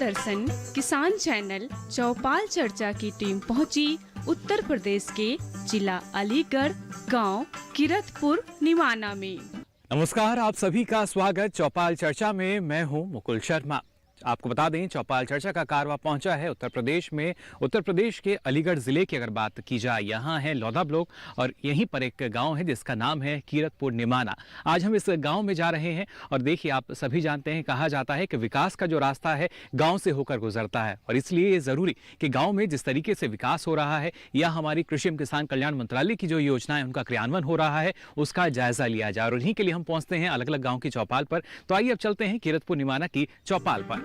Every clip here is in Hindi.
दर्शन किसान चैनल चौपाल चर्चा की टीम पहुंची उत्तर प्रदेश के जिला अलीगढ़ गांव किरतपुर निमाना में। नमस्कार, आप सभी का स्वागत चौपाल चर्चा में। मैं हूं मुकुल शर्मा। आपको बता दें, चौपाल चर्चा का कारवा पहुंचा है उत्तर प्रदेश में। उत्तर प्रदेश के अलीगढ़ जिले की अगर बात की जाए, यहाँ है लौधा ब्लॉक और यहीं पर एक गांव है जिसका नाम है किरतपुर निमाना। आज हम इस गांव में जा रहे हैं और देखिए, आप सभी जानते हैं, कहा जाता है कि विकास का जो रास्ता है गांव से होकर गुजरता है और इसलिए ये जरूरी कि गांव में जिस तरीके से विकास हो रहा है या हमारी कृषि एवं किसान कल्याण मंत्रालय की जो योजना है उनका क्रियान्वयन हो रहा है, उसका जायजा लिया जाए। और इन्हीं के लिए हम पहुंचते हैं अलग अलग गाँव की चौपाल पर। तो आइए अब चलते हैं किरतपुर निमाना की चौपाल पर।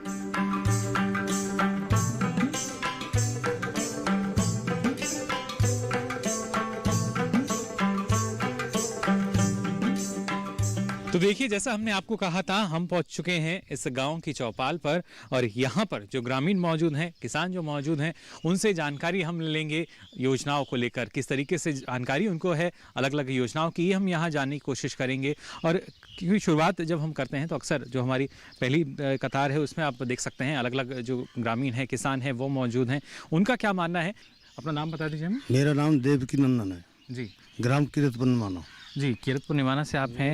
तो देखिए, जैसा हमने आपको कहा था, हम पहुंच चुके हैं इस गांव की चौपाल पर और यहाँ पर जो ग्रामीण मौजूद हैं, किसान जो मौजूद हैं, उनसे जानकारी हम लेंगे योजनाओं को लेकर। किस तरीके से जानकारी उनको है अलग अलग योजनाओं की, हम यहाँ जानने की कोशिश करेंगे। और क्योंकि शुरुआत जब हम करते हैं तो अक्सर जो हमारी पहली कतार है उसमें आप देख सकते हैं अलग अलग जो ग्रामीण हैं, किसान हैं, वो मौजूद हैं। उनका क्या मानना है? अपना नाम बता दीजिए हमें। मेरा नाम देवकी नंदन है जी, ग्राम किरतपुर निमाना। जी, किरतपुर निमाना से आप हैं।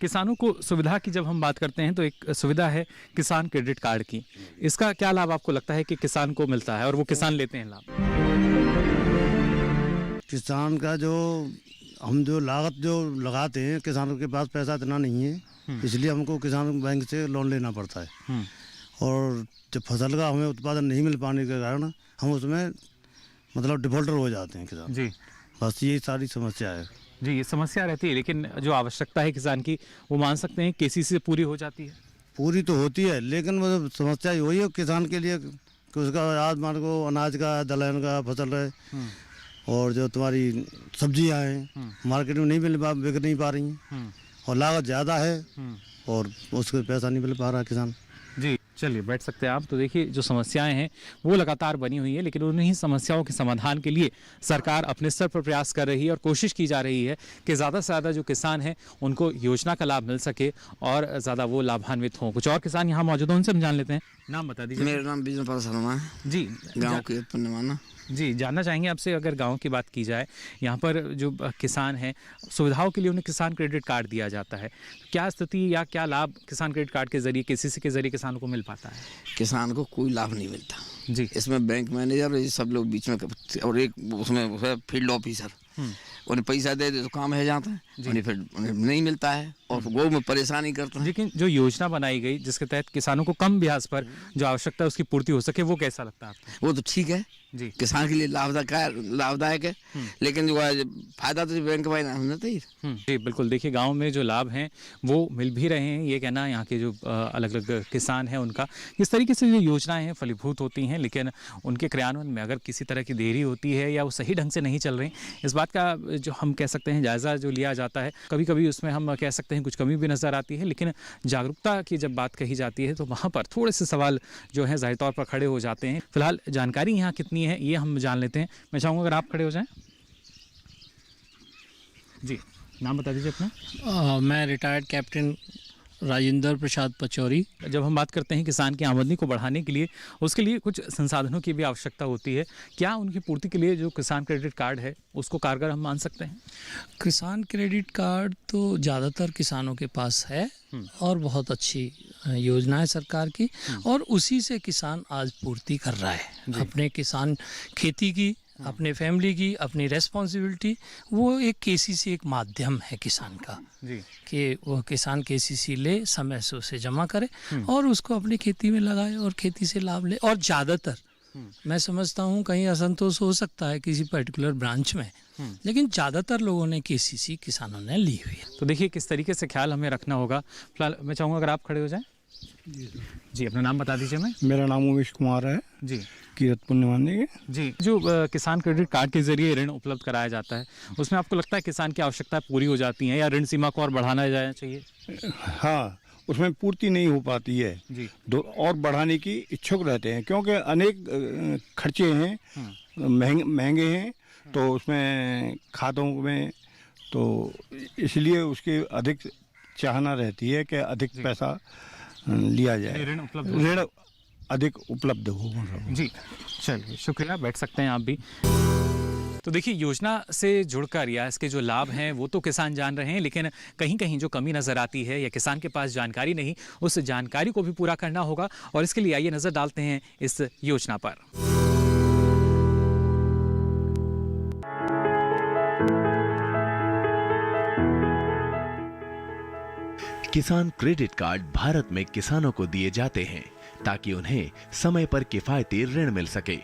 किसानों को सुविधा की जब हम बात करते हैं तो एक सुविधा है किसान क्रेडिट कार्ड की। इसका क्या लाभ आपको लगता है कि किसान को मिलता है और वो किसान लेते हैं लाभ? किसान का जो हम जो लागत जो लगाते हैं, किसानों के पास पैसा इतना नहीं है, इसलिए हमको किसान बैंक से लोन लेना पड़ता है। और जब फसल का हमें उत्पादन नहीं मिल पाने के कारण हम उसमें मतलब डिफॉल्टर हो जाते हैं किसान जी। बस यही सारी समस्या है जी, ये समस्या रहती है, लेकिन जो आवश्यकता है किसान की, वो मान सकते हैं केसीसी से पूरी हो जाती है। पूरी तो होती है, लेकिन वो समस्या वही है किसान के लिए कि उसका आज मान को अनाज का, दलहन का फसल है और जो तुम्हारी सब्जियां हैं मार्केट में नहीं बिक नहीं पा रही हैं और लागत ज़्यादा है और उसको पैसा नहीं मिल पा रहा किसान। जी, चलिए बैठ सकते हैं आप। तो देखिए, जो समस्याएं हैं वो लगातार बनी हुई है, लेकिन उन्हीं समस्याओं के समाधान के लिए सरकार अपने स्तर पर प्रयास कर रही है और कोशिश की जा रही है कि ज़्यादा से ज़्यादा जो किसान हैं उनको योजना का लाभ मिल सके और ज़्यादा वो लाभान्वित हों। कुछ और किसान यहाँ मौजूद हैं, उनसे हम जान लेते हैं। नाम बता दीजिए। मेरा नाम बिजनपाल शर्मा है जी, गाँव किरतपुर निमाना। जी, जानना चाहेंगे आपसे, अगर गांव की बात की जाए, यहाँ पर जो किसान हैं, सुविधाओं के लिए उन्हें किसान क्रेडिट कार्ड दिया जाता है। क्या स्थिति या क्या लाभ किसान क्रेडिट कार्ड के जरिए, केसीसी के जरिए किसान को मिल पाता है? किसान को कोई लाभ नहीं मिलता जी। इसमें बैंक मैनेजर ये सब लोग बीच में और एक उसमें फील्ड ऑफिसर उन्हें पैसा दे दे तो काम है जाता है, उन्हें फिर उन्हें नहीं मिलता है और वो में परेशानी करता है। लेकिन जो योजना बनाई गई जिसके तहत किसानों को कम ब्याज पर जो आवश्यकता है उसकी पूर्ति हो सके, वो कैसा लगता है आपको? वो तो ठीक है जी, किसान के लिए लाभदायक है, लेकिन जो है फायदा तो बैंक भाई ना होना चाहिए। जी बिल्कुल। देखिए, गांव में जो लाभ हैं वो मिल भी रहे हैं, ये कहना यहाँ के जो अलग अलग किसान हैं उनका। इस तरीके से जो योजनाएं हैं फलीभूत होती हैं, लेकिन उनके क्रियान्वयन में अगर किसी तरह की देरी होती है या वो सही ढंग से नहीं चल रही, इस बात का जो हम कह सकते हैं जायज़ा जो लिया जाता है, कभी कभी उसमें हम कह सकते हैं कुछ कमी भी नज़र आती है। लेकिन जागरूकता की जब बात कही जाती है तो वहाँ पर थोड़े से सवाल जो है ज़ाहिर तौर पर खड़े हो जाते हैं। फिलहाल जानकारी यहाँ कितनी है ये हम जान लेते हैं। मैं चाहूँगा अगर आप खड़े हो जाएं। जी, नाम बता दीजिए अपना। मैं रिटायर्ड कैप्टन राजेंद्र प्रसाद पचौरी। जब हम बात करते हैं किसान की आमदनी को बढ़ाने के लिए, उसके लिए कुछ संसाधनों की भी आवश्यकता होती है। क्या उनकी पूर्ति के लिए जो किसान क्रेडिट कार्ड है उसको कारगर हम मान सकते हैं? किसान क्रेडिट कार्ड तो ज़्यादातर किसानों के पास है और बहुत अच्छी योजना है सरकार की, और उसी से किसान आज पूर्ति कर रहा है अपने किसान खेती की, अपने फैमिली की, अपनी रेस्पॉन्सिबिलिटी। वो एक केसीसी एक माध्यम है किसान का जी, कि वो किसान केसीसी ले, समय से उसे जमा करे और उसको अपनी खेती में लगाए और खेती से लाभ ले। और ज़्यादातर मैं समझता हूँ कहीं असंतोष हो सकता है किसी पर्टिकुलर ब्रांच में, लेकिन ज़्यादातर लोगों ने केसीसी किसानों ने ली हुई है। तो देखिए किस तरीके से ख्याल हमें रखना होगा। फिलहाल मैं चाहूँगा अगर आप खड़े हो जाएं। जी, अपना नाम बता दीजिए। मैं मेरा नाम उमेश कुमार है जी, किरतपुर निमाने के। जी, जो किसान क्रेडिट कार्ड के जरिए ऋण उपलब्ध कराया जाता है, उसमें आपको लगता है किसान की आवश्यकता पूरी हो जाती है या ऋण सीमा को और बढ़ाना जाना चाहिए? हाँ, उसमें पूर्ति नहीं हो पाती है जी, और बढ़ाने की इच्छुक रहते हैं क्योंकि अनेक खर्चे हैं, महंगे हैं, तो उसमें खातों में, तो इसलिए उसकी अधिक चाहना रहती है कि अधिक पैसा लिया जाए, ऋण उपलब्ध अधिक उपलब्ध हो। जी चलिए, शुक्रिया, बैठ सकते हैं आप भी। तो देखिए, योजना से जुड़कर या इसके जो लाभ हैं वो तो किसान जान रहे हैं, लेकिन कहीं कहीं जो कमी नज़र आती है या किसान के पास जानकारी नहीं, उस जानकारी को भी पूरा करना होगा। और इसके लिए आइए नज़र डालते हैं इस योजना पर। किसान क्रेडिट कार्ड भारत में किसानों को दिए जाते हैं ताकि उन्हें समय पर किफायती ऋण मिल सके।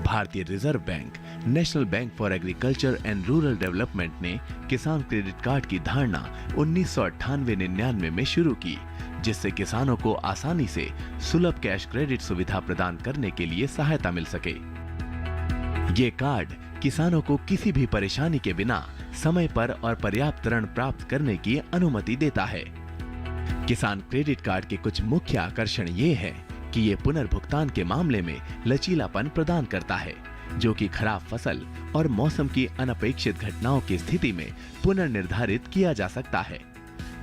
भारतीय reserve bank, national bank for agriculture and rural development ने किसान क्रेडिट कार्ड की धारणा 1998-99 में शुरू की, जिससे किसानों को आसानी से सुलभ कैश क्रेडिट सुविधा प्रदान करने के लिए सहायता मिल सके। ये कार्ड किसानों को किसी भी परेशानी के बिना समय पर और पर्याप्त ऋण प्राप्त करने की अनुमति देता है। किसान क्रेडिट कार्ड के कुछ मुख्य आकर्षण ये है कि ये पुनर्भुगतान के मामले में लचीलापन प्रदान करता है, जो कि खराब फसल और मौसम की अनपेक्षित घटनाओं की स्थिति में पुनर्निर्धारित किया जा सकता है।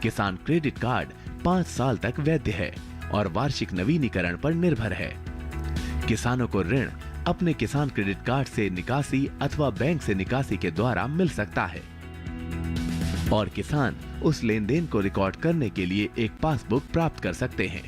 किसान क्रेडिट कार्ड 5 साल तक वैध है और वार्षिक नवीनीकरण पर निर्भर है। किसानों को ऋण अपने किसान क्रेडिट कार्ड से निकासी अथवा बैंक से निकासी के द्वारा मिल सकता है और किसान उस लेन देन को रिकॉर्ड करने के लिए एक पासबुक प्राप्त कर सकते हैं।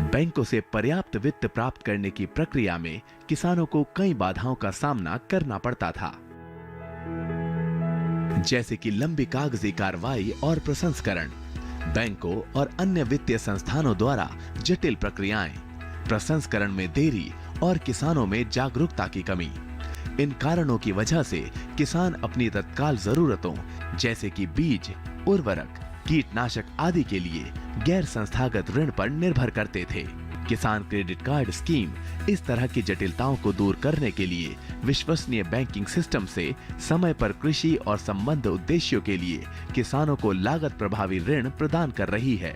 बैंकों से पर्याप्त वित्त प्राप्त करने की प्रक्रिया में किसानों को कई बाधाओं का सामना करना पड़ता था, जैसे कि लंबी कागजी कार्रवाई और प्रसंस्करण, बैंकों और अन्य वित्तीय संस्थानों द्वारा जटिल प्रक्रियाएं, प्रसंस्करण में देरी और किसानों में जागरूकता की कमी। इन कारणों की वजह से किसान अपनी तत्काल जरूरतों जैसे कि बीज, उर्वरक, कीटनाशक आदि के लिए गैर संस्थागत ऋण पर निर्भर करते थे। किसान क्रेडिट कार्ड स्कीम इस तरह की जटिलताओं को दूर करने के लिए विश्वसनीय बैंकिंग सिस्टम से समय पर कृषि और संबद्ध उद्देश्यों के लिए किसानों को लागत प्रभावी ऋण प्रदान कर रही है।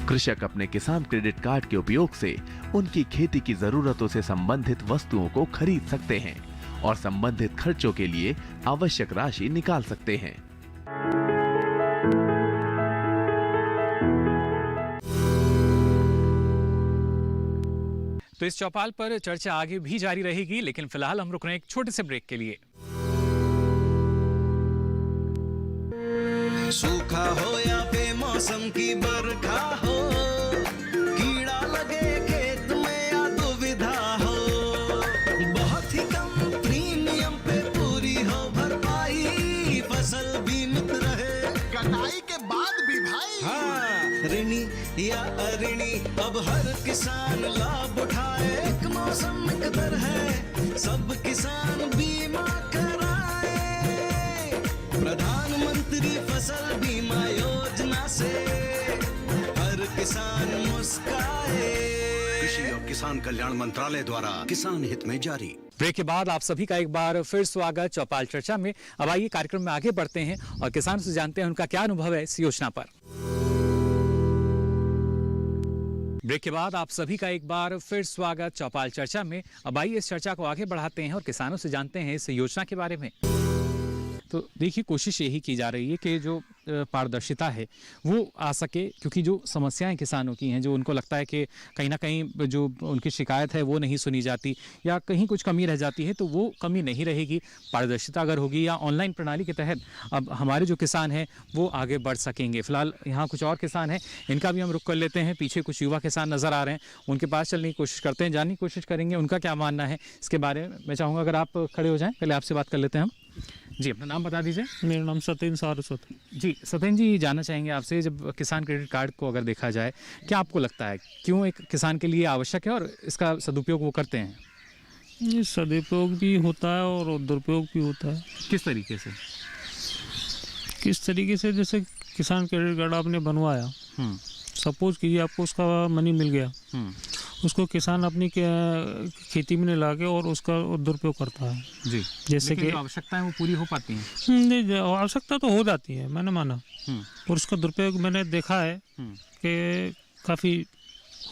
कृषक अपने किसान क्रेडिट कार्ड के उपयोग से उनकी खेती की जरूरतों से संबंधित वस्तुओं को खरीद सकते हैं और संबंधित खर्चों के लिए आवश्यक राशि निकाल सकते हैं। तो इस चौपाल पर चर्चा आगे भी जारी रहेगी, लेकिन फिलहाल हम रुक रहे हैं एक छोटे से ब्रेक के लिए। सूखा हो या बेमौसम की बरखा हो, कीड़ा लगे खेत में या दुविधा हो, बहुत ही कम प्रीमियम पे पूरी हो भरपाई, फसल बीमित रहे कटाई के बाद भी भाई। हाँ, ऋणी या अऋणी अब हर किसान लाभ उठाए, एक मौसम कदर है सब किसान बीमा कराए, प्रधानमंत्री फसल बीमा योजना से हर किसान मुस्काए। कृषि और किसान कल्याण मंत्रालय द्वारा किसान हित में जारी। ब्रेक के बाद आप सभी का एक बार फिर स्वागत चौपाल चर्चा में। अब आइए कार्यक्रम में आगे बढ़ते हैं और किसानों से जानते हैं उनका क्या अनुभव है इस योजना पर। ब्रेक के बाद आप सभी का एक बार फिर स्वागत चौपाल चर्चा में। अब आइए इस चर्चा को आगे बढ़ाते हैं और किसानों से जानते हैं इस योजना के बारे में। तो देखिए, कोशिश यही की जा रही है कि जो पारदर्शिता है वो आ सके, क्योंकि जो समस्याएं किसानों की हैं, जो उनको लगता है कि कहीं ना कहीं जो उनकी शिकायत है वो नहीं सुनी जाती या कहीं कुछ कमी रह जाती है, तो वो कमी नहीं रहेगी। पारदर्शिता अगर होगी या ऑनलाइन प्रणाली के तहत अब हमारे जो किसान हैं वो आगे बढ़ सकेंगे। फिलहाल यहाँ कुछ और किसान हैं, इनका भी हम रुख कर लेते हैं। पीछे कुछ युवा किसान नज़र आ रहे हैं, उनके पास चलने की कोशिश करते हैं, जानने की कोशिश करेंगे उनका क्या मानना है इसके बारे में। मैं चाहूँगा अगर आप खड़े हो जाएँ, पहले आपसे बात कर लेते हैं हम। जी, अपना नाम बता दीजिए। मेरा नाम सत्येंद्र सारस्वत। जी सत्येंद्र जी, जानना चाहेंगे आपसे, जब किसान क्रेडिट कार्ड को अगर देखा जाए, क्या आपको लगता है क्यों एक किसान के लिए आवश्यक है और इसका सदुपयोग वो करते हैं? ये सदुपयोग भी होता है और दुरुपयोग भी होता है। किस तरीके से? किस तरीके से, जैसे किसान क्रेडिट कार्ड आपने बनवाया, सपोज कीजिए आपको उसका मनी मिल गया, उसको किसान अपनी खेती में ला के और उसका दुरुपयोग करता है। जी, जैसे कि आवश्यकताएं वो पूरी हो पाती हैं? नहीं, आवश्यकता तो हो जाती है, मैंने माना, और उसका दुरुपयोग मैंने देखा है कि काफ़ी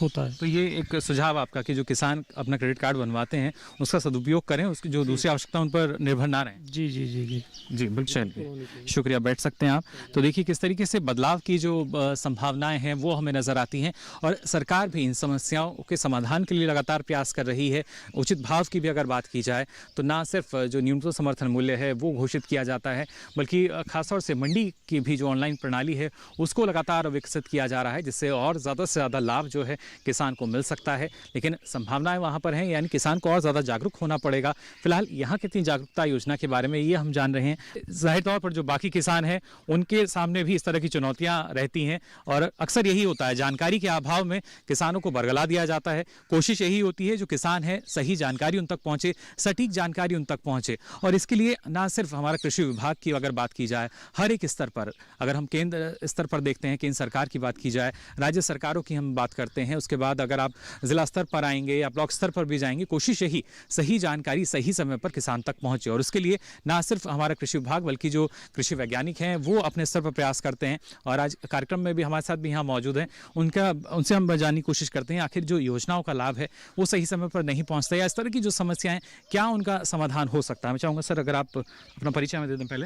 होता है। तो ये एक सुझाव आपका कि जो किसान अपना क्रेडिट कार्ड बनवाते हैं उसका सदुपयोग करें, उसकी जो दूसरी आवश्यकता उन पर निर्भर ना रहें। जी जी जी जी जी बिल्कुल, चलिए शुक्रिया, बैठ सकते हैं आप। तो देखिए किस तरीके से बदलाव की जो संभावनाएं हैं वो हमें नज़र आती हैं और सरकार भी इन समस्याओं के समाधान के लिए लगातार प्रयास कर रही है। उचित भाव की भी अगर बात की जाए तो ना सिर्फ जो न्यूनतम समर्थन मूल्य है वो घोषित किया जाता है, बल्कि खासतौर से मंडी की भी जो ऑनलाइन प्रणाली है उसको लगातार विकसित किया जा रहा है, जिससे और ज़्यादा से ज़्यादा लाभ जो है किसान को मिल सकता है। लेकिन संभावनाएं वहाँ पर हैं, यानी किसान को और ज़्यादा जागरूक होना पड़ेगा। फिलहाल यहाँ कितनी जागरूकता योजना के बारे में ये हम जान रहे हैं। जाहिर तौर पर जो बाकी किसान हैं उनके सामने भी इस तरह की चुनौतियाँ रहती हैं और अक्सर यही होता है, जानकारी के अभाव में किसानों को बरगला दिया जाता है। कोशिश यही होती है जो किसान है सही जानकारी उन तक पहुँचे, सटीक जानकारी उन तक पहुँचे। और इसके लिए ना सिर्फ हमारा कृषि विभाग की अगर बात की जाए, हर एक स्तर पर, अगर हम केंद्र स्तर पर देखते हैं, केंद्र सरकार की बात की जाए, राज्य सरकारों की हम बात करते हैं, उसके बाद अगर आप जिला स्तर पर आएंगे या ब्लॉक स्तर पर भी जाएंगे, कोशिश यही सही जानकारी सही समय पर किसान तक पहुंचे। और उसके लिए ना सिर्फ हमारा कृषि विभाग बल्कि जो कृषि वैज्ञानिक हैं वो अपने स्तर पर प्रयास करते हैं। और आज कार्यक्रम में भी हमारे साथ भी यहाँ मौजूद हैं, उनसे हम जानने की कोशिश करते हैं आखिर जो योजनाओं का लाभ है वो सही समय पर नहीं पहुँचता या इस तरह की जो समस्याएं क्या उनका समाधान हो सकता है। मैं चाहूँगा सर अगर आप अपना परिचय में दे दें पहले।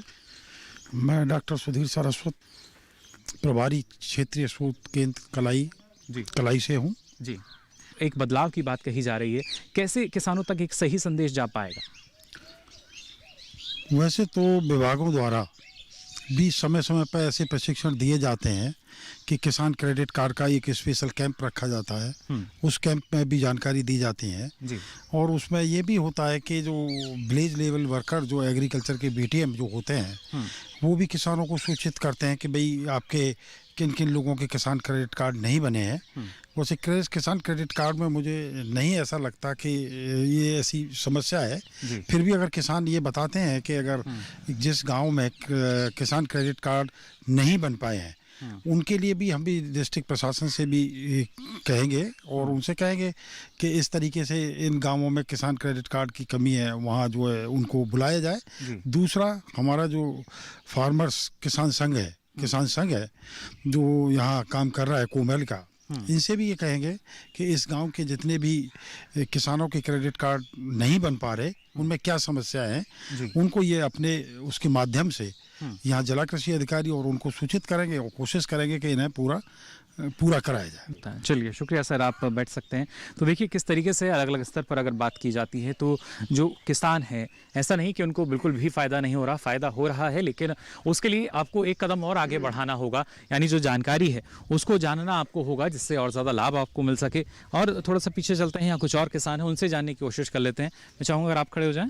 मैं डॉक्टर सुधीर सारस्वत, प्रभारी क्षेत्रीय शोध केंद्र कलाई से हूँ। जी, एक बदलाव की बात कही जा रही है, कैसे किसानों तक एक सही संदेश जा पाएगा? वैसे तो विभागों द्वारा भी समय समय पर ऐसे प्रशिक्षण दिए जाते हैं कि किसान क्रेडिट कार्ड का एक स्पेशल कैंप रखा जाता है, उस कैंप में भी जानकारी दी जाती है। जी। और उसमें ये भी होता है कि जो विलेज लेवल वर्कर जो एग्रीकल्चर के बीटीएम जो होते हैं वो भी किसानों को सूचित करते हैं कि भाई आपके किन किन लोगों के किसान क्रेडिट कार्ड नहीं बने हैं। वैसे किसान क्रेडिट कार्ड में मुझे नहीं ऐसा लगता कि ये ऐसी समस्या है। फिर भी अगर किसान ये बताते हैं कि अगर जिस गांव में किसान क्रेडिट कार्ड नहीं बन पाए हैं उनके लिए भी हम भी डिस्ट्रिक्ट प्रशासन से भी कहेंगे और उनसे कहेंगे कि इस तरीके से इन गांवों में किसान क्रेडिट कार्ड की कमी है, वहाँ जो है उनको बुलाया जाए। दूसरा, हमारा जो फार्मर्स किसान संघ है जो यहाँ काम कर रहा है कोमेल का, इनसे भी ये कहेंगे कि इस गांव के जितने भी किसानों के क्रेडिट कार्ड नहीं बन पा रहे उनमें क्या समस्या है, उनको ये अपने उसके माध्यम से यहाँ जिला कृषि अधिकारी और उनको सूचित करेंगे और कोशिश करेंगे कि इन्हें पूरा कराया जाए। चलिए शुक्रिया सर, आप बैठ सकते हैं। तो देखिए किस तरीके से अलग अलग स्तर पर अगर बात की जाती है तो जो किसान है ऐसा नहीं कि उनको बिल्कुल भी फ़ायदा नहीं हो रहा, फ़ायदा हो रहा है, लेकिन उसके लिए आपको एक कदम और आगे बढ़ाना होगा, यानी जो जानकारी है उसको जानना आपको होगा जिससे और ज़्यादा लाभ आपको मिल सके। और थोड़ा सा पीछे चलते हैं, यहाँ कुछ और किसान हैं उनसे जानने की कोशिश कर लेते हैं। मैं चाहूँगा अगर आप खड़े हो जाएँ।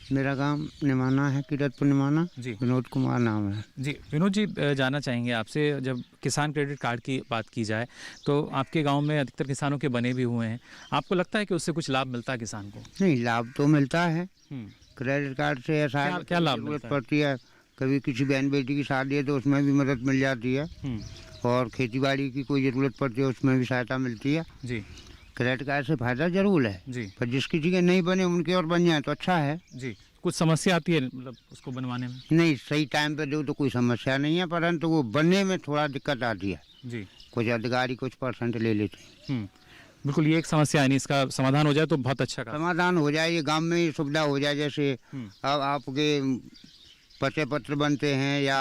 मेरा गांव निमाना है, किरतपुर निमाना। जी, विनोद कुमार नाम है। जी विनोद जी, जानना चाहेंगे आपसे, जब किसान क्रेडिट कार्ड की बात की जाए तो आपके गांव में अधिकतर किसानों के बने भी हुए हैं, आपको लगता है कि उससे कुछ लाभ मिलता है किसान को? नहीं, लाभ तो मिलता है। क्रेडिट कार्ड से ऐसा क्या लाभ जरूरत पड़ती है, कभी किसी बहन बेटी की शादी है तो उसमें भी मदद मिल जाती है और खेती बाड़ी की कोई ज़रूरत पड़ती है उसमें भी सहायता मिलती है। जी, क्रेडिट कार्ड से फायदा जरूर है जी, पर जिसकी चीज़ें नहीं बने उनकी और बन जाए तो अच्छा है। जी, कुछ समस्या आती है मतलब उसको बनवाने में? नहीं, सही टाइम पे दो तो कोई समस्या नहीं है, परंतु वो बनने में थोड़ा दिक्कत आती है। जी, कुछ अधिकारी कुछ % ले लेते हैं। बिल्कुल, ये एक समस्या है, नहीं इसका समाधान हो जाए तो बहुत अच्छा समाधान हो जाए, ये गांव में ही सुविधा हो जाए। जैसे अब आपके परिचय पत्र बनते हैं या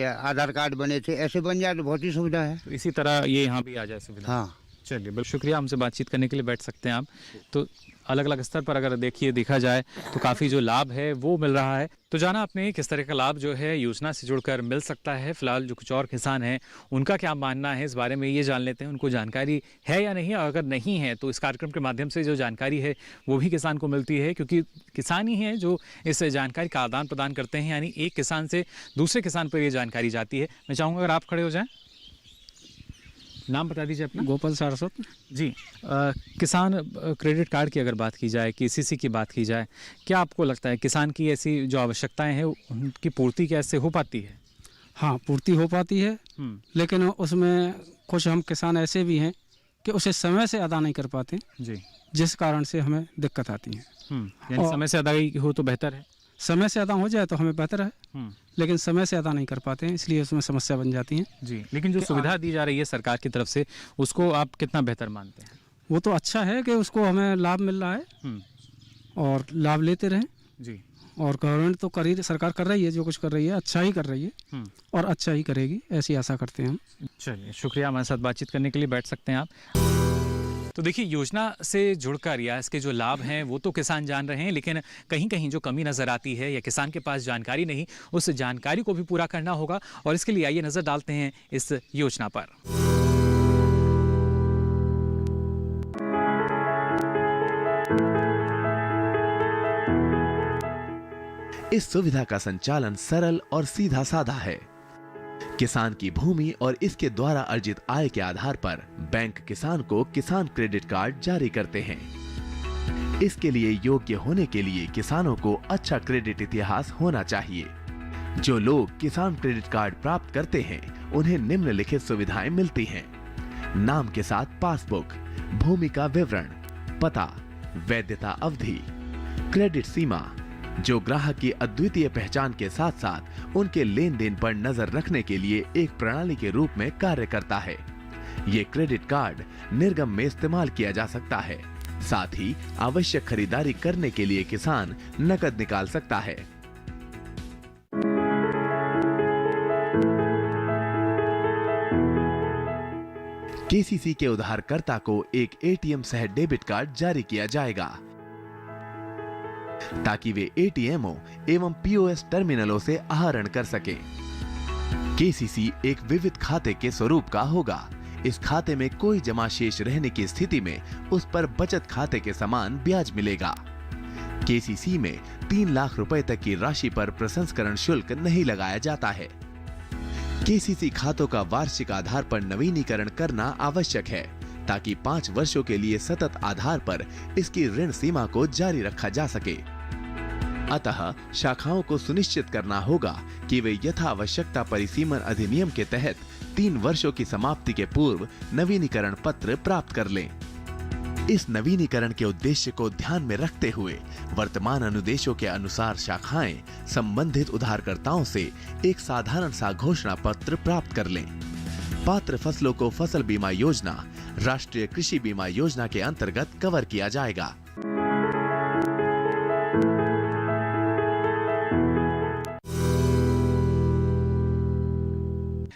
आधार कार्ड बने थे, ऐसे बन जाए तो बहुत ही सुविधा है। तो इसी तरह ये यहाँ भी आ जाए सुविधा। हाँ, चलिए बहुत शुक्रिया, हमसे बातचीत करने के लिए। बैठ सकते हैं आप। तो अलग अलग स्तर पर अगर देखा जाए तो काफ़ी जो लाभ है वो मिल रहा है। तो जाना आपने किस तरह का लाभ जो है योजना से जुड़कर मिल सकता है। फिलहाल जो कुछ और किसान हैं उनका क्या मानना है इस बारे में ये जान लेते हैं, उनको जानकारी है या नहीं, और अगर नहीं है तो इस कार्यक्रम के माध्यम से जो जानकारी है वो भी किसान को मिलती है, क्योंकि किसान ही हैं जो इस जानकारी का आदान प्रदान करते हैं, यानी एक किसान से दूसरे किसान पर ये जानकारी जाती है। मैं चाहूँगा अगर आप खड़े हो जाएँ, नाम बता दीजिए अपना। गोपाल सारस्वत जी। किसान क्रेडिट कार्ड की अगर बात की जाए, केसीसी की बात की जाए, क्या आपको लगता है किसान की ऐसी जो आवश्यकताएं हैं उनकी पूर्ति कैसे हो पाती है? हाँ, पूर्ति हो पाती है, लेकिन उसमें कुछ हम किसान ऐसे भी हैं कि उसे समय से अदा नहीं कर पाते जी, जिस कारण से हमें दिक्कत आती है। यानी समय से अदायगी हो तो बेहतर है। समय से अदा हो जाए तो हमें बेहतर है। लेकिन समय से अदा नहीं कर पाते हैं, इसलिए उसमें समस्या बन जाती है। जी, लेकिन जो सुविधा दी जा रही है सरकार की तरफ से उसको आप कितना बेहतर मानते हैं? वो तो अच्छा है कि उसको हमें लाभ मिल रहा है और लाभ लेते रहें जी। और गवर्नमेंट तो सरकार कर रही है, जो कुछ कर रही है अच्छा ही कर रही है और अच्छा ही करेगी, ऐसी आशा करते हैं हम। चलिए, शुक्रिया हमारे साथ बातचीत करने के लिए। बैठ सकते हैं आप। तो देखिए, योजना से जुड़कर या इसके जो लाभ हैं वो तो किसान जान रहे हैं, लेकिन कहीं कहीं जो कमी नज़र आती है या किसान के पास जानकारी नहीं, उस जानकारी को भी पूरा करना होगा। और इसके लिए आइए नज़र डालते हैं इस योजना पर। इस सुविधा का संचालन सरल और सीधा साधा है। किसान की भूमि और इसके द्वारा अर्जित आय के आधार पर बैंक किसान को किसान क्रेडिट कार्ड जारी करते हैं। इसके लिए योग्य होने के लिए किसानों को अच्छा क्रेडिट इतिहास होना चाहिए। जो लोग किसान क्रेडिट कार्ड प्राप्त करते हैं उन्हें निम्नलिखित सुविधाएं मिलती हैं: नाम के साथ पासबुक, भूमि का विवरण, पता, वैधता अवधि, क्रेडिट सीमा, जो ग्राहक की अद्वितीय पहचान के साथ साथ उनके लेन देन पर नजर रखने के लिए एक प्रणाली के रूप में कार्य करता है। ये क्रेडिट कार्ड निर्गम में इस्तेमाल किया जा सकता है। साथ ही आवश्यक खरीदारी करने के लिए किसान नकद निकाल सकता है। केसीसी के उधारकर्ता को एक एटीएम सह डेबिट कार्ड जारी किया जाएगा ताकि वे एटीएमओ एवं पीओएस टर्मिनलों से आहरण कर सकें। केसीसी एक विविध खाते के स्वरूप का होगा। इस खाते में कोई जमा शेष रहने की स्थिति में उस पर बचत खाते के समान ब्याज मिलेगा। केसीसी में 3 लाख रुपए तक की राशि पर प्रसंस्करण शुल्क नहीं लगाया जाता है। केसीसी खातों का वार्षिक आधार पर नवीनीकरण करना आवश्यक है ताकि 5 वर्षों के लिए सतत आधार पर इसकी ऋण सीमा को जारी रखा जा सके। अतः शाखाओं को सुनिश्चित करना होगा कि वे यथावश्यकता परिसीमन अधिनियम के तहत 3 वर्षों की समाप्ति के पूर्व नवीनीकरण पत्र प्राप्त कर लें। इस नवीनीकरण के उद्देश्य को ध्यान में रखते हुए वर्तमान अनुदेशों के अनुसार शाखाएं संबंधित उधारकर्ताओं से एक साधारण सा घोषणा पत्र प्राप्त कर लें। पात्र फसलों को फसल बीमा योजना, राष्ट्रीय कृषि बीमा योजना के अंतर्गत कवर किया जाएगा।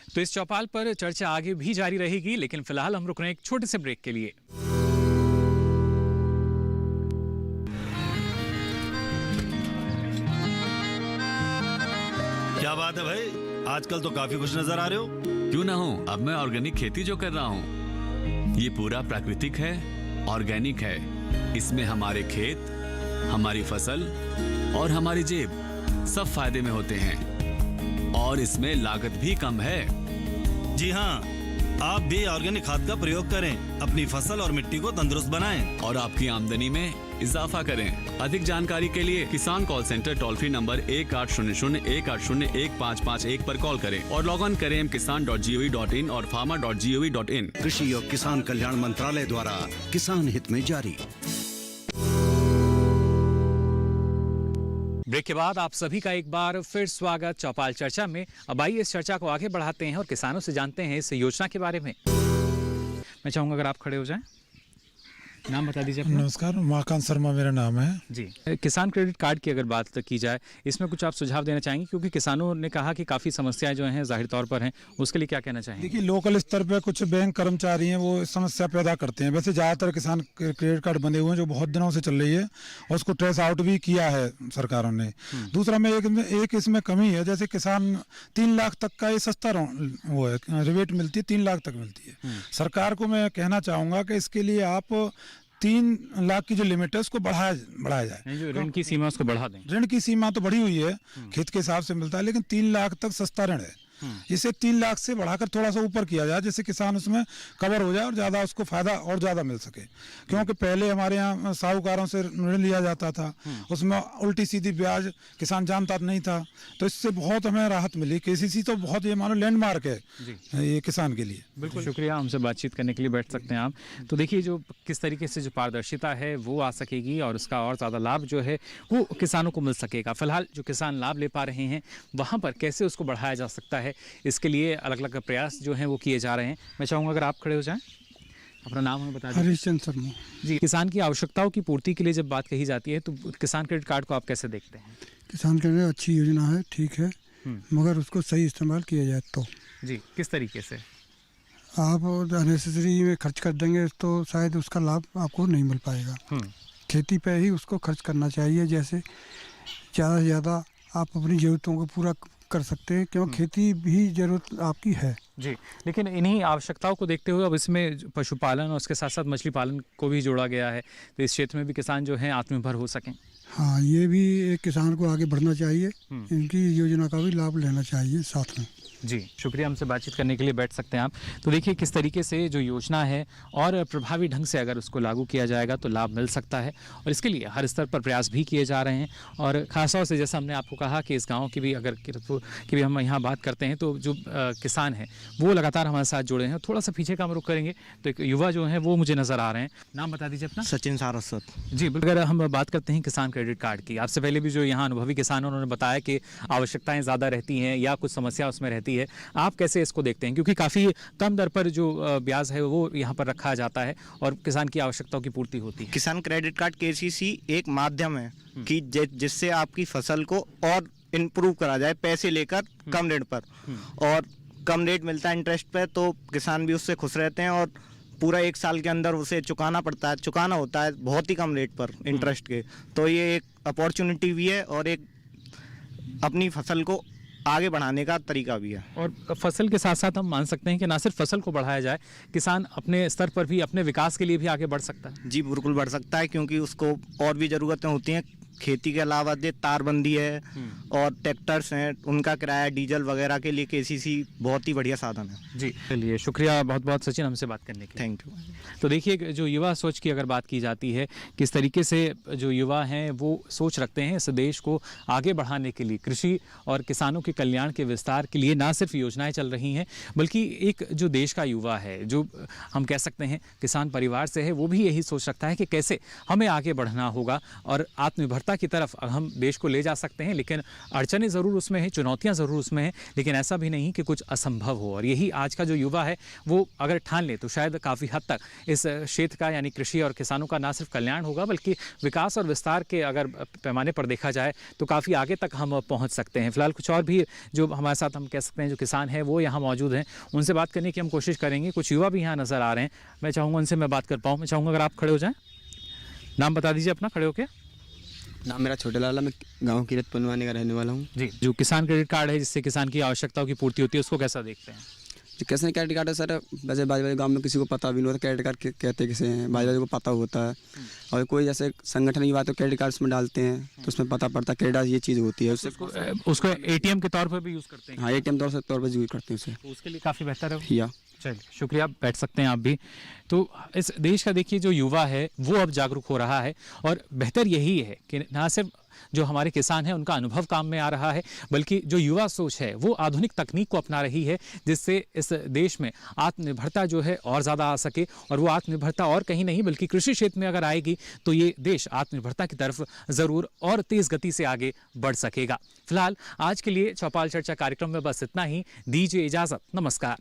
तो इस चौपाल पर चर्चा आगे भी जारी रहेगी, लेकिन फिलहाल हम रुक रहे हैं एक छोटे से ब्रेक के लिए। क्या बात है भाई, आजकल तो काफी खुश नजर आ रहे हो। क्यों ना हो, अब मैं ऑर्गेनिक खेती जो कर रहा हूँ ये पूरा प्राकृतिक है, ऑर्गेनिक है। इसमें हमारे खेत, हमारी फसल और हमारी जेब सब फायदे में होते हैं और इसमें लागत भी कम है। जी हाँ, आप भी ऑर्गेनिक खाद का प्रयोग करें, अपनी फसल और मिट्टी को तंदुरुस्त बनाएं और आपकी आमदनी में इजाफा करें। अधिक जानकारी के लिए किसान call centre toll free number 1800-180-1551 पर कॉल करें और लॉग ऑन करें kisan.gov.in और farmer.gov.in। कृषि और किसान कल्याण मंत्रालय द्वारा किसान हित में जारी। ब्रेक के बाद आप सभी का एक बार फिर स्वागत चौपाल चर्चा में। अब आइए इस चर्चा को आगे बढ़ाते हैं और किसानों से जानते हैं इस योजना के बारे में। मैं चाहूंगा अगर आप खड़े हो जाएं, नाम बता दीजिए अपना। नमस्कार, उमाकांत शर्मा मेरा नाम है जी। किसान क्रेडिट कार्ड की अगर बात की जाए, इसमें कुछ आप सुझाव देना चाहेंगे, क्योंकि किसानों ने कहा कि काफ़ी समस्याएं जो हैं जाहिर तौर पर हैं, उसके लिए क्या कहना चाहेंगे? देखिए, लोकल स्तर पे कुछ बैंक कर्मचारी हैं वो समस्या पैदा करते हैं। वैसे ज़्यादातर किसान क्रेडिट कार्ड बने हुए हैं जो बहुत दिनों से चल रही है और उसको ट्रेस आउट भी किया है सरकारों ने। दूसरा में एक इसमें कमी है, जैसे किसान 3 लाख तक का ये सस्ता वो है, रिबेट मिलती है, 3 लाख तक मिलती है। सरकार को मैं कहना चाहूँगा कि इसके लिए आप 3 लाख की जो लिमिट है उसको बढ़ाया जाए। जो ऋण की सीमा उसको बढ़ा दें। ऋण की सीमा तो बढ़ी हुई है, खेत के हिसाब से मिलता है, लेकिन 3 लाख तक सस्ता ऋण है। इसे 3 लाख से बढ़ाकर थोड़ा सा ऊपर किया जाए, जिससे किसान उसमें कवर हो जाए और ज़्यादा उसको फायदा और ज़्यादा मिल सके। क्योंकि पहले हमारे यहाँ साहूकारों से ऋण लिया जाता था, उसमें उल्टी सीधी ब्याज किसान जानता नहीं था, तो इससे बहुत हमें राहत मिली। केसीसी तो बहुत ये मानो लैंडमार्क है ये किसान के लिए। बिल्कुल शुक्रिया, हमसे बातचीत करने के लिए बैठ सकते हैं आप। तो देखिए जो किस तरीके से जो पारदर्शिता है वो आ सकेगी और उसका और ज़्यादा लाभ जो है वो किसानों को मिल सकेगा। फिलहाल जो किसान लाभ ले पा रहे हैं वहाँ पर कैसे उसको बढ़ाया जा सकता है, इसके लिए अलग अलग प्रयास जो हैं वो किए जा रहे हैं। मैं चाहूँगा अगर आप खड़े हो जाएँ, अपना नाम हमें बता दीजिए। हरीशचंद्र शर्मा जी, किसान की आवश्यकताओं की पूर्ति के लिए जब बात कही जाती है तो किसान क्रेडिट कार्ड को आप कैसे देखते हैं? किसान के लिए अच्छी योजना है, ठीक है, मगर उसको सही इस्तेमाल किया जाए तो। जी, किस तरीके से? आप अननेसेसरी में खर्च कर देंगे तो शायद उसका लाभ आपको नहीं मिल पाएगा। खेती पे ही उसको खर्च करना चाहिए, जैसे ज़्यादा से ज़्यादा आप अपनी ज़रूरतों को पूरा कर सकते हैं, क्योंकि खेती भी ज़रूरत आपकी है। जी, लेकिन इन्हीं आवश्यकताओं को देखते हुए अब इसमें पशुपालन और उसके साथ साथ मछली पालन को भी जोड़ा गया है, तो इस क्षेत्र में भी किसान जो हैं आत्मनिर्भर हो सकें। हाँ, ये भी एक किसान को आगे बढ़ना चाहिए, इनकी योजना का भी लाभ लेना चाहिए साथ में। जी, शुक्रिया, हमसे बातचीत करने के लिए बैठ सकते हैं आप। तो देखिए किस तरीके से जो योजना है और प्रभावी ढंग से अगर उसको लागू किया जाएगा तो लाभ मिल सकता है, और इसके लिए हर स्तर पर प्रयास भी किए जा रहे हैं। और खासतौर से जैसा हमने आपको कहा कि इस गांव की भी अगर किरतपुर की भी हम यहाँ बात करते हैं तो जो किसान हैं वो लगातार हमारे साथ जुड़े हैं। थोड़ा सा पीछे का हम रुख करेंगे तो एक युवा जो हैं वो मुझे नज़र आ रहे हैं। नाम बता दीजिए अपना। सचिन सारस्वत। जी, अगर हम बात करते हैं किसान क्रेडिट कार्ड की, आपसे पहले भी जो यहाँ अनुभवी किसान उन्होंने बताया कि आवश्यकताएँ ज़्यादा रहती हैं या कुछ समस्या उसमें रहती है, आप कैसे इसको देखते हैं? क्योंकि काफ़ी कम दर पर जो ब्याज है वो यहाँ पर रखा जाता है और किसान की आवश्यकताओं की पूर्ति होती है। किसान क्रेडिट कार्ड केसीसी एक माध्यम है कि जिससे आपकी फसल को और इम्प्रूव करा जाए, पैसे लेकर कम रेट पर, और कम रेट मिलता है इंटरेस्ट पे, तो किसान भी उससे खुश रहते हैं और पूरा 1 साल के अंदर उसे चुकाना होता है बहुत ही कम रेट पर इंटरेस्ट के। तो ये एक अपॉर्चुनिटी भी है और एक अपनी फसल को आगे बढ़ाने का तरीका भी है। और फसल के साथ साथ हम मान सकते हैं कि ना सिर्फ फसल को बढ़ाया जाए, किसान अपने स्तर पर भी अपने विकास के लिए भी आगे बढ़ सकता है। जी बिल्कुल बढ़ सकता है, क्योंकि उसको और भी ज़रूरतें होती हैं। खेती के अलावा तारबंदी है और ट्रैक्टर्स हैं, उनका किराया, डीजल वगैरह के लिए केसीसी बहुत ही बढ़िया साधन है। जी, चलिए शुक्रिया बहुत बहुत सचिन हमसे बात करने के लिए। Thank you. तो देखिए जो युवा सोच की अगर बात की जाती है, किस तरीके से जो युवा हैं वो सोच रखते हैं इस देश को आगे बढ़ाने के लिए, कृषि और किसानों के कल्याण के विस्तार के लिए ना सिर्फ योजनाएं चल रही हैं, बल्कि एक जो देश का युवा है, जो हम कह सकते हैं किसान परिवार से है, वो भी यही सोच रखता है कि कैसे हमें आगे बढ़ना होगा और आत्मनिर्भरता की तरफ हम देश को ले जा सकते हैं। लेकिन अड़चनें ज़रूर उसमें हैं, चुनौतियां ज़रूर उसमें हैं, लेकिन ऐसा भी नहीं कि कुछ असंभव हो। और यही आज का जो युवा है वो अगर ठान ले तो शायद काफ़ी हद तक इस क्षेत्र का यानी कृषि और किसानों का ना सिर्फ कल्याण होगा बल्कि विकास और विस्तार के अगर पैमाने पर देखा जाए तो काफ़ी आगे तक हम पहुँच सकते हैं। फिलहाल कुछ और भी जो हमारे साथ हम कह सकते हैं जो किसान हैं वो यहाँ मौजूद हैं, उनसे बात करने की हम कोशिश करेंगे। कुछ युवा भी यहाँ नज़र आ रहे हैं, मैं चाहूँगा उनसे मैं बात कर पाऊँ। मैं चाहूँगा अगर आप खड़े हो जाएँ, नाम बता दीजिए अपना, खड़े होकर। नाम मेरा छोटे लाल है, मैं गांव किरतपुर निवाने का रहने वाला हूँ। जी, जो किसान क्रेडिट कार्ड है जिससे किसान की आवश्यकताओं की पूर्ति होती है, उसको कैसा देखते हैं? जो किसान क्रेडिट कार्ड है सर, वैसे बाजू गांव में किसी को पता भी नहीं होता क्रेडिट कार्ड कहते किसे हैं, बाजू को पता होता है। और कोई जैसे संगठन की बात तो क्रेडिट कार्ड उसमें डालते हैं तो उसमें पता पड़ता है क्रेडिट ये चीज़ होती है, उसको एटीएम के तौर पर भी यूज़ करते हैं। हाँ, एटीएम तौर पर यूज़ करते हैं उसे, उसके लिए काफ़ी बेहतर है। या चलिए शुक्रिया, बैठ सकते हैं आप भी। तो इस देश का देखिए जो युवा है वो अब जागरूक हो रहा है और बेहतर यही है कि ना सिर्फ जो हमारे किसान हैं उनका अनुभव काम में आ रहा है, बल्कि जो युवा सोच है वो आधुनिक तकनीक को अपना रही है, जिससे इस देश में आत्मनिर्भरता जो है और ज़्यादा आ सके। और वो आत्मनिर्भरता और कहीं नहीं बल्कि कृषि क्षेत्र में अगर आएगी तो ये देश आत्मनिर्भरता की तरफ ज़रूर और तेज़ गति से आगे बढ़ सकेगा। फिलहाल आज के लिए चौपाल चर्चा कार्यक्रम में बस इतना ही, दीजिए इजाज़त, नमस्कार।